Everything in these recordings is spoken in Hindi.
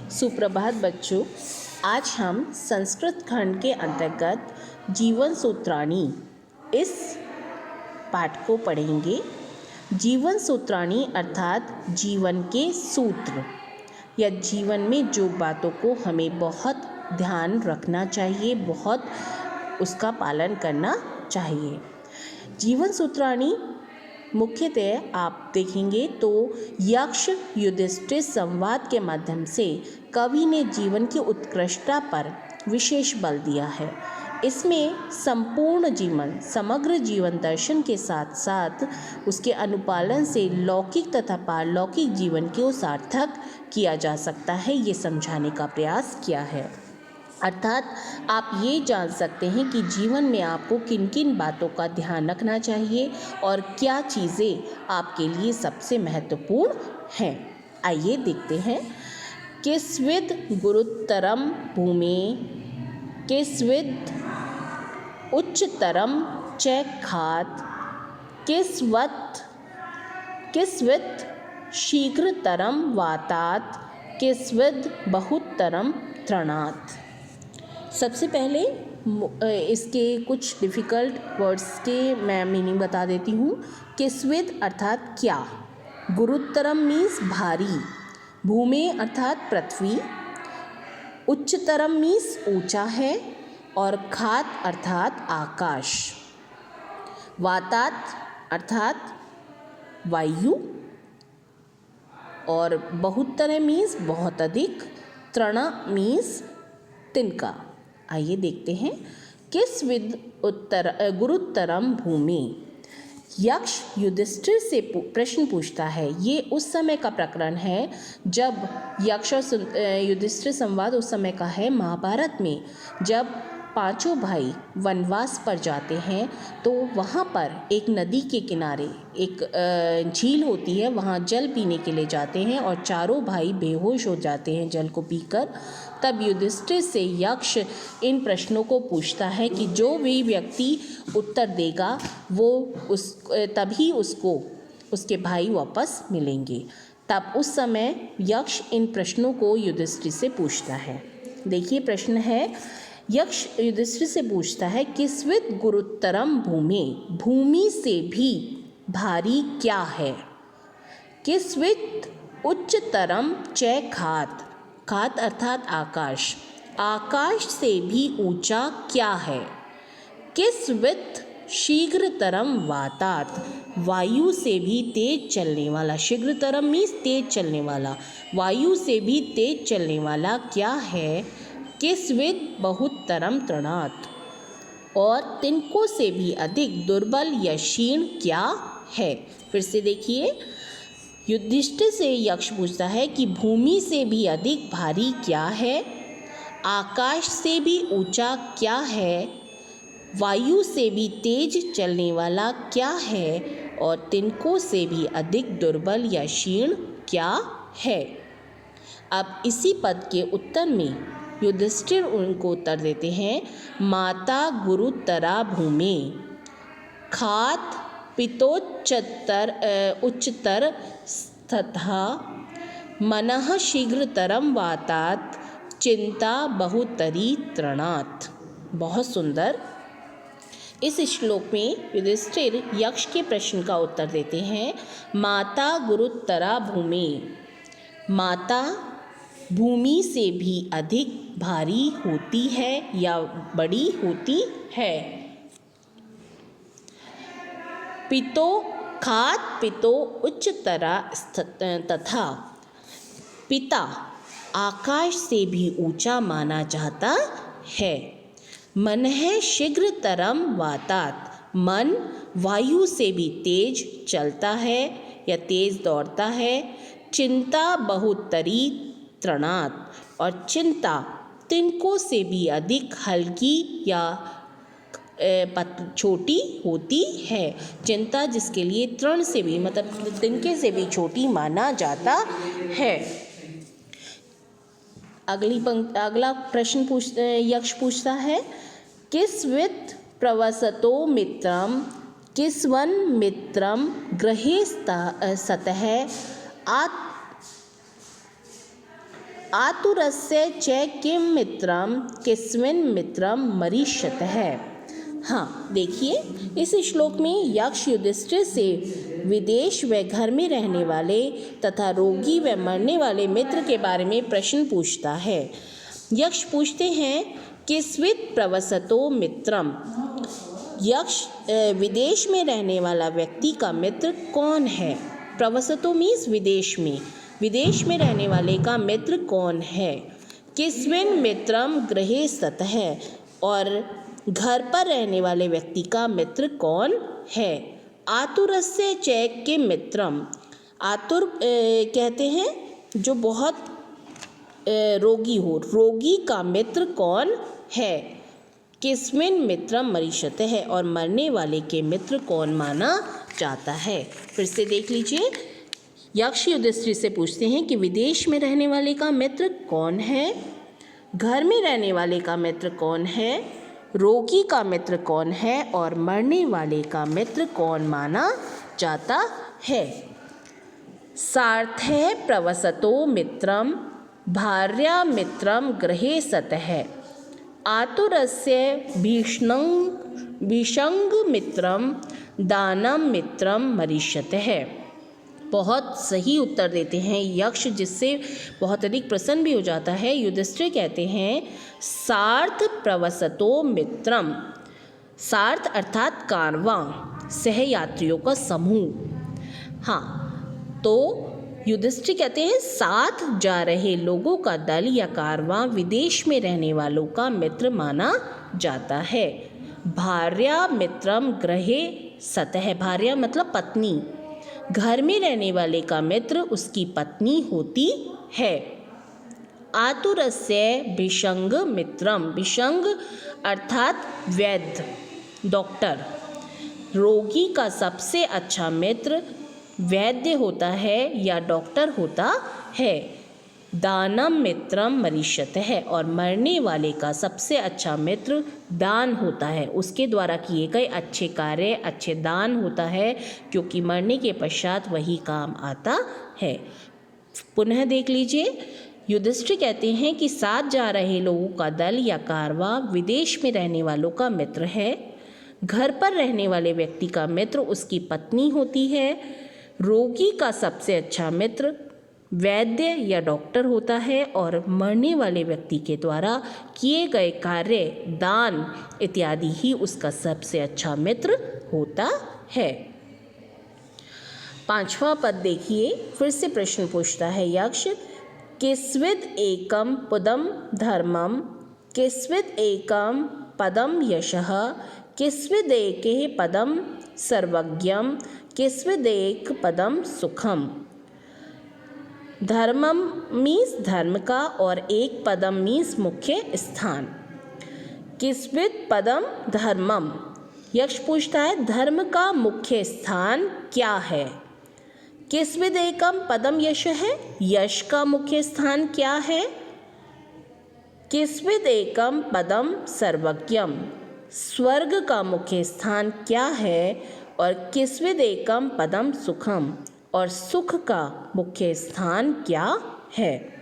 सुप्रभात बच्चों। आज हम संस्कृत खंड के अंतर्गत जीवन सूत्राणी इस पाठ को पढ़ेंगे। जीवन सूत्राणी अर्थात जीवन के सूत्र या जीवन में जो बातों को हमें बहुत ध्यान रखना चाहिए, बहुत उसका पालन करना चाहिए। जीवन सूत्राणी मुख्यतः आप देखेंगे तो यक्ष युधिष्ठिर संवाद के माध्यम से कवि ने जीवन की उत्कृष्टता पर विशेष बल दिया है। इसमें संपूर्ण जीवन, समग्र जीवन दर्शन के साथ साथ उसके अनुपालन से लौकिक तथा पारलौकिक जीवन को सार्थक किया जा सकता है, ये समझाने का प्रयास किया है। अर्थात आप ये जान सकते हैं कि जीवन में आपको किन किन बातों का ध्यान रखना चाहिए और क्या चीज़ें आपके लिए सबसे महत्वपूर्ण हैं। आइए देखते हैं। किस्विद गुरुतरम भूमि, किस्विद उच्चतरम च खात, किस्विद शीघ्रतरम वातात, किस्विद बहुतरम तृणात्। सबसे पहले इसके कुछ डिफ़िकल्ट वर्ड्स के मैं मीनिंग बता देती हूँ। किस्विद अर्थात क्या, गुरुतरम मीन्स भारी, भूमि अर्थात पृथ्वी, उच्चतरम मीन्स ऊंचा है और खात अर्थात आकाश, वातात अर्थात वायु और बहुतर मीन्स बहुत अधिक, तृण मीन्स तिनका। आइए देखते हैं। किस्विद गुरुतरम भूमि। यक्ष युधिष्ठिर से प्रश्न पूछता है। ये उस समय का प्रकरण है जब यक्ष और युधिष्ठिर संवाद उस समय का है महाभारत में, जब पांचों भाई वनवास पर जाते हैं तो वहाँ पर एक नदी के किनारे एक झील होती है, वहाँ जल पीने के लिए जाते हैं और चारों भाई बेहोश हो जाते हैं जल को पीकर। तब युधिष्ठिर से यक्ष इन प्रश्नों को पूछता है कि जो भी व्यक्ति उत्तर देगा वो तभी उसको उसके भाई वापस मिलेंगे। तब उस समय यक्ष इन प्रश्नों को युधिष्ठिर से पूछता है। देखिए प्रश्न है, यक्ष युधिष्ठिर से पूछता है किस्विद गुरुतरम भूमि, भूमि से भी भारी क्या है। किस्विद उच्चतरम च खात, खात अर्थात आकाश, आकाश से भी ऊंचा क्या है। किस्विद शीघ्रतरम वातात, वायु से भी तेज चलने वाला, शीघ्रतरम मीन्स तेज चलने वाला, वायु से भी तेज चलने वाला क्या है। किस्विद बहुतरम तृणात्, और तिनको से भी अधिक दुर्बल या क्षीण क्या है। फिर से देखिए, युधिष्ठिर से यक्ष पूछता है कि भूमि से भी अधिक भारी क्या है, आकाश से भी ऊंचा क्या है, वायु से भी तेज चलने वाला क्या है, और तिनको से भी अधिक दुर्बल या क्षीण क्या है। अब इसी पद के उत्तर में युधिष्ठिर उनको उत्तर देते हैं, माता गुरुतरा भूमि, खात पितोच्चतर उच्चतर तथा मनः शीघ्रतरम वातात, चिंता बहुतरी तृणात्। बहुत सुंदर। इस श्लोक में युधिष्ठिर यक्ष के प्रश्न का उत्तर देते हैं। माता गुरुतरा भूमि, माता भूमि से भी अधिक भारी होती है या बड़ी होती है। पितो खात पितो उच्चतरा तथा, पिता आकाश से भी ऊंचा माना जाता है। मन है शीघ्रतरम वातात, मन वायु से भी तेज चलता है या तेज दौड़ता है। चिंता बहुतरी तृणात्, और चिंता तिनको से भी अधिक हल्की या छोटी होती है। चिंता जिसके लिए तृण से भी मतलब तिनके से भी छोटी माना जाता है। अगला प्रश्न यक्ष पूछता है, किस्विद प्रवसतो मित्रम, किस्वन मित्रम गृहे सतः आतुरस्य च किं मित्रम किस्मिन् मित्रम मरीष्यतः। हाँ देखिए, इस श्लोक में यक्ष युधिष्ठिर से विदेश व घर में रहने वाले तथा रोगी व मरने वाले मित्र के बारे में प्रश्न पूछता है। यक्ष पूछते हैं किस्विद प्रवसतो मित्रम, यक्ष विदेश में रहने वाला व्यक्ति का मित्र कौन है। प्रवसतो मीन्स विदेश में रहने वाले का मित्र कौन है। किस्मिन् मित्रम गृहे सतः, और घर पर रहने वाले व्यक्ति का मित्र कौन है। आतुरस्य च किं मित्रम, आतुर कहते हैं जो बहुत रोगी हो, रोगी का मित्र कौन है। किस्मिन् मित्रम मरीष्यते है, और मरने वाले के मित्र कौन माना जाता है। फिर से देख लीजिए, यक्ष युधिष्ठिर से पूछते हैं कि विदेश में रहने वाले का मित्र कौन है, घर में रहने वाले का मित्र कौन है, रोगी का मित्र कौन है, और मरने वाले का मित्र कौन माना जाता है। सार्थे प्रवसतो मित्रम भार्या मित्रम गृहे सतः, आतुरस्य भीषंग मित्रम दानम मित्रम मरीष्यतः। बहुत सही उत्तर देते हैं यक्ष, जिससे बहुत अधिक प्रसन्न भी हो जाता है। युधिष्ठिर कहते हैं सार्थ प्रवसतो मित्रम, सार्थ अर्थात कारवां, सहयात्रियों का समूह। हाँ, तो युधिष्ठिर कहते हैं साथ जा रहे लोगों का दल या कारवां विदेश में रहने वालों का मित्र माना जाता है। भार्या मित्रम गृहे सतः, भार्या मतलब पत्नी, घर में रहने वाले का मित्र उसकी पत्नी होती है। आतुरस्य विषंग मित्रम, विषंग अर्थात वैद्य, डॉक्टर, रोगी का सबसे अच्छा मित्र वैद्य होता है या डॉक्टर होता है। दानम मित्रम मरीष्यतः है, और मरने वाले का सबसे अच्छा मित्र दान होता है, उसके द्वारा किए गए अच्छे कार्य अच्छे दान होता है, क्योंकि मरने के पश्चात वही काम आता है। पुनः देख लीजिए, युधिष्ठिर कहते हैं कि साथ जा रहे लोगों का दल या कारवां विदेश में रहने वालों का मित्र है, घर पर रहने वाले व्यक्ति का मित्र उसकी पत्नी होती है, रोगी का सबसे अच्छा मित्र वैद्य या डॉक्टर होता है, और मरने वाले व्यक्ति के द्वारा किए गए कार्य दान इत्यादि ही उसका सबसे अच्छा मित्र होता है। 5वां पद देखिए, फिर से प्रश्न पूछता है यक्ष किस्विद एकम पदम धर्मम किस्विद एकम पदम यशः किस्विद एके पदम सर्वज्ञम किस्विद एक पदम सुखम। धर्मम मीन्स धर्म का, और एक पदम मीन्स मुख्य स्थान। किस्विद पदम धर्मम, यक्ष पूछता है धर्म का मुख्य स्थान क्या है। किस्विद एकम पदम यश है, यश का मुख्य स्थान क्या है। किस्विद एकम पदम सर्वज्ञम, स्वर्ग का मुख्य स्थान क्या है। और किस्विद एकम पदम सुखम, और सुख का मुख्य स्थान क्या है।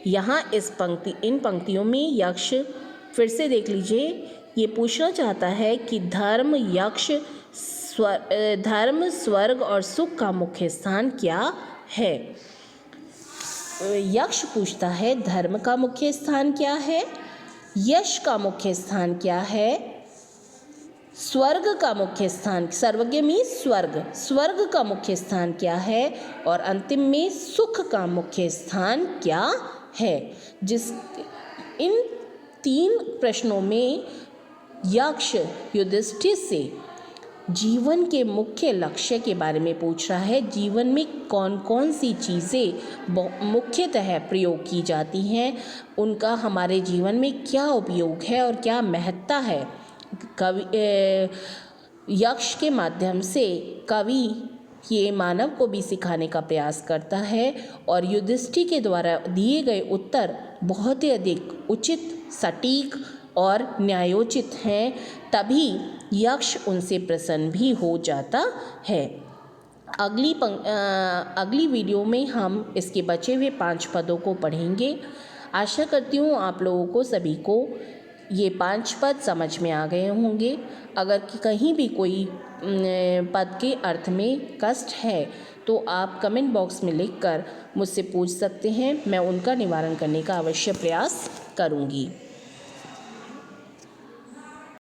यहाँ इन पंक्तियों में यक्ष, फिर से देख लीजिए, ये पूछना चाहता है कि धर्म स्वर्ग और सुख का मुख्य स्थान क्या है। यक्ष पूछता है धर्म का मुख्य स्थान क्या है, यश का मुख्य स्थान क्या है, स्वर्ग का मुख्य स्थान, सर्वज्ञ में स्वर्ग का मुख्य स्थान क्या है, और अंतिम में सुख का मुख्य स्थान क्या है। इन 3 प्रश्नों में यक्ष युधिष्ठिर से जीवन के मुख्य लक्ष्य के बारे में पूछ रहा है। जीवन में कौन कौन सी चीज़ें मुख्यतः प्रयोग की जाती हैं, उनका हमारे जीवन में क्या उपयोग है और क्या महत्ता है। यक्ष के माध्यम से कवि ये मानव को भी सिखाने का प्रयास करता है, और युधिष्ठिर के द्वारा दिए गए उत्तर बहुत ही अधिक उचित, सटीक और न्यायोचित हैं, तभी यक्ष उनसे प्रसन्न भी हो जाता है। अगली वीडियो में हम इसके बचे हुए 5 पदों को पढ़ेंगे। आशा करती हूँ आप लोगों को सभी को ये 5 पद समझ में आ गए होंगे। अगर कहीं भी कोई पद के अर्थ में कष्ट है तो आप कमेंट बॉक्स में लिखकर मुझसे पूछ सकते हैं, मैं उनका निवारण करने का अवश्य प्रयास करूँगी।